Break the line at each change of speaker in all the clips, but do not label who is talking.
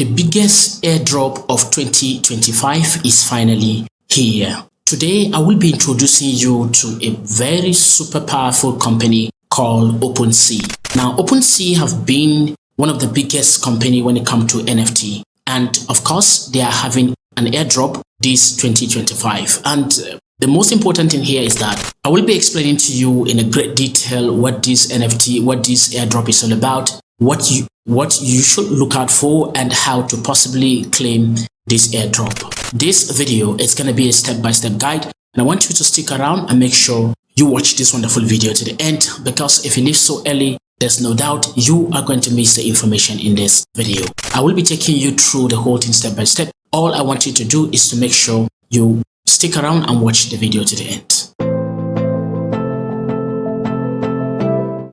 the biggest airdrop of 2025 is finally here. Today, I will be introducing you to a very super powerful company called Opensea. Now, Opensea have been one of the biggest company when it comes to NFT. And of course, they are having an airdrop this 2025. And the most important thing here is that I will be explaining to you in a great detail what this NFT, what this airdrop is all about, what you should look out for, and how to possibly claim this airdrop. This video is going to be a step-by-step guide, and I want you to stick around and make sure you watch this wonderful video to the end, because if you leave so early, there's no doubt you are going to miss the information in this video. I will be taking you through the whole thing step by step. All I want you to do is to make sure you stick around and watch the video to the end.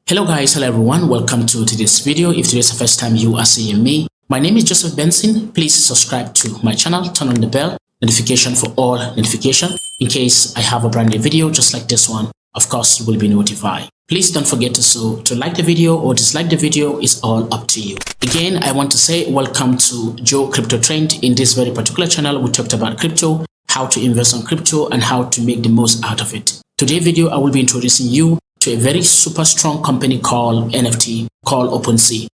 Hello guys, hello everyone, welcome to today's video. If today's the first time you are seeing me, my name is Joseph Benson. Please subscribe to my channel, turn on the bell notification for all notification in case I have a brand new video just like this one. Of course, you will be notified. Please don't forget to like the video or dislike the video. Is all up to you. Again, I want to say welcome to Joe Crypto Trend. In this very particular channel, we talked about crypto, how to invest on crypto, and how to make the most out of it. Today's video, I will be introducing you to a very super strong company called NFT, called Opensea.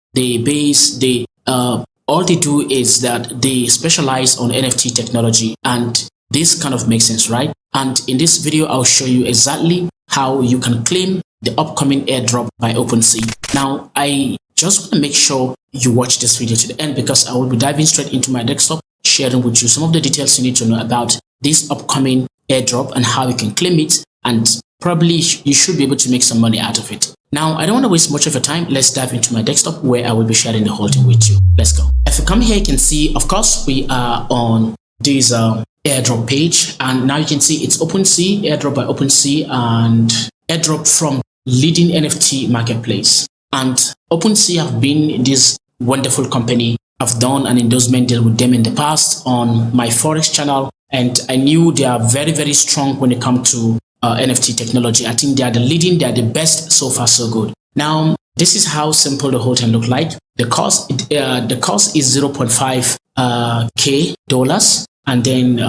All they do is that they specialize on NFT technology, and this kind of makes sense, right? And in this video, I'll show you exactly how you can claim the upcoming airdrop by Opensea. Now, I just want to make sure you watch this video to the end, because I will be diving straight into my desktop, sharing with you some of the details you need to know about this upcoming airdrop and how you can claim it, and probably you should be able to make some money out of it. Now, I don't want to waste much of your time. Let's dive into my desktop where I will be sharing the whole thing with you. Let's go. If you come here, you can see, of course, we are on this airdrop page, and now you can see it's Opensea, airdrop by Opensea, and airdrop from leading NFT marketplace. And Opensea have been this wonderful company. I've done an endorsement deal with them in the past on my Forex channel, and I knew they are very, very strong when it comes to NFT technology. I think they are the leading, they are the best so far, so good. Now, this is how simple the whole thing look like. The cost is 0.5 K dollars, and then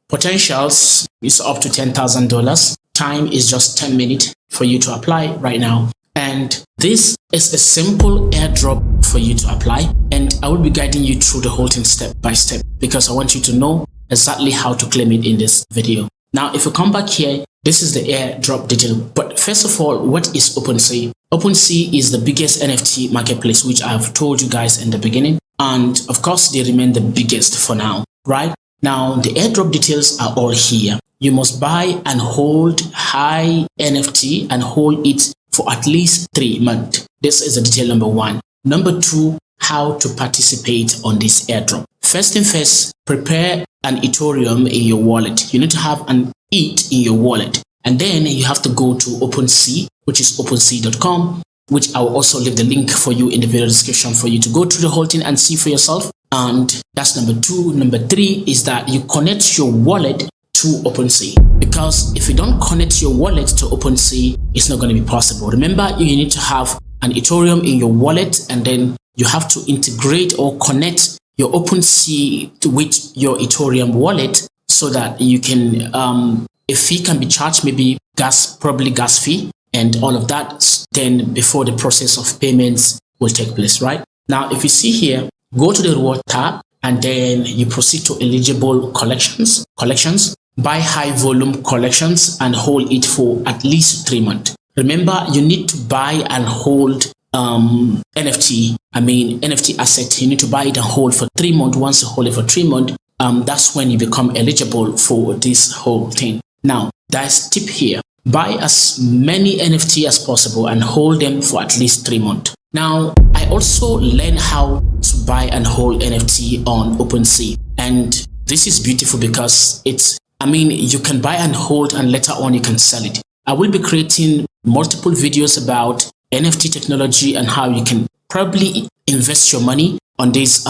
potentials is up to $10,000. Time is just 10 minutes for you to apply right now. And this is a simple airdrop for you to apply. And I will be guiding you through the whole thing step by step, because I want you to know exactly how to claim it in this video. Now, if you come back here, this is the airdrop detail. But first of all, what is Opensea? Opensea is the biggest NFT marketplace, which I've told you guys in the beginning. And of course, they remain the biggest for now, right? Now, the airdrop details are all here. You must buy and hold high NFT and hold it for at least 3 months. This is the detail number 1. Number 2, how to participate on this airdrop. First thing first, prepare an Ethereum in your wallet. You need to have an ETH in your wallet. And then you have to go to Opensea, which is opensea.com, which I will also leave the link for you in the video description for you to go through the whole thing and see for yourself. And that's number 2. Number 3 is that you connect your wallet to Opensea, because if you don't connect your wallet to Opensea, it's not going to be possible. Remember, you need to have an Ethereum in your wallet, and then you have to integrate or connect your Opensea with your Ethereum wallet so that you can a fee can be charged, maybe probably gas fee and all of that, then before the process of payments will take place, right? Now, if you see here, go to the reward tab, and then you proceed to eligible collections, buy high volume collections and hold it for at least 3 months. Remember, you need to buy and hold NFT asset. You need to buy it and hold for 3 months. Once you hold it for 3 months, that's when you become eligible for this whole thing. Now, there's a tip here. Buy as many NFT as possible and hold them for at least 3 months. Now, I also learned how to buy and hold NFT on Opensea, and this is beautiful because you can buy and hold, and later on you can sell it. I will be creating multiple videos about NFT technology and how you can probably invest your money on this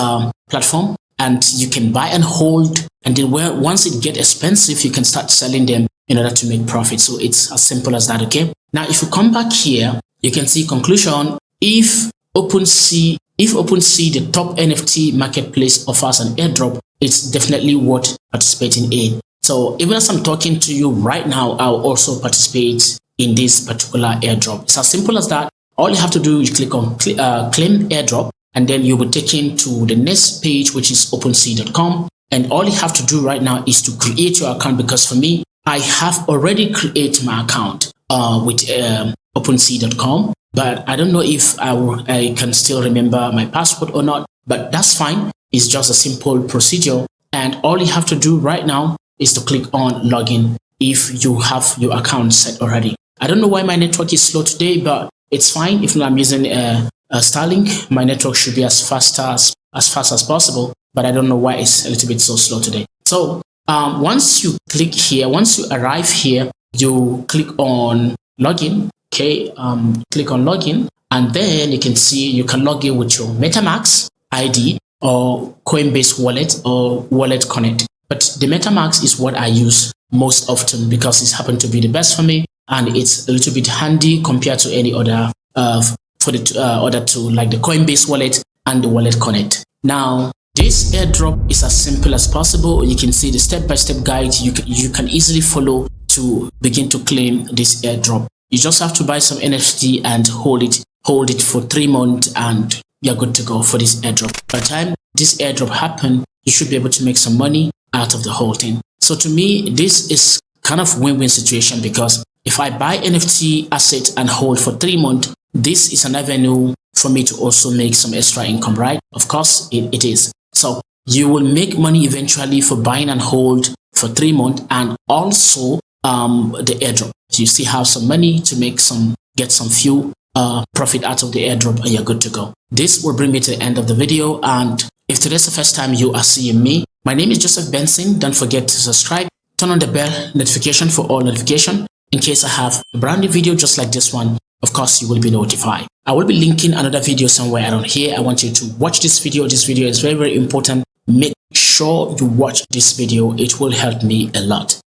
platform, and you can buy and hold, and then once it gets expensive, you can start selling them in order to make profit. So it's as simple as that, okay? Now, if you come back here, you can see conclusion. If Opensea if Opensea, the top NFT marketplace, offers an airdrop, it's definitely worth participating in. So even as I'm talking to you right now, I'll also participate in this particular airdrop. It's as simple as that. All you have to do is click on claim airdrop, and then you'll be taken to the next page, which is opensea.com. And all you have to do right now is to create your account, because for me, I have already created my account with opensea.com, but I don't know if I can still remember my password or not, but that's fine. It's just a simple procedure. And all you have to do right now is to click on login if you have your account set already. I don't know why my network is slow today, but it's fine. If I'm using Starlink, my network should be as fast as possible, but I don't know why it's a little bit so slow today. So once you click here, once you arrive here, you click on login. Okay, click on login, and then you can see you can log in with your MetaMask ID or Coinbase wallet or Wallet Connect. But the MetaMask is what I use most often because it's happened to be the best for me, and it's a little bit handy compared to any other for the other two, like the Coinbase wallet and the Wallet Connect. Now, this airdrop is as simple as possible. You can see the step-by-step guide you can easily follow to begin to claim this airdrop. You just have to buy some NFT and hold it for 3 months, and you're good to go for this airdrop. By the time this airdrop happens, you should be able to make some money out of the whole thing. So to me, this is kind of win-win situation, because if I buy NFT asset and hold for 3 months, this is an avenue for me to also make some extra income, right? Of course, it is. So you will make money eventually for buying and hold for 3 months, and also the airdrop. So you still have some money to get some few profit out of the airdrop, and you're good to go. This will bring me to the end of the video. And if today's the first time you are seeing me, my name is Joseph Benson. Don't forget to subscribe, turn on the bell notification for all notification. In case I have a brand new video just like this one, of course you will be notified. I will be linking another video somewhere around here. I want you to watch this video. This video is very, very important. Make sure you watch this video. It will help me a lot.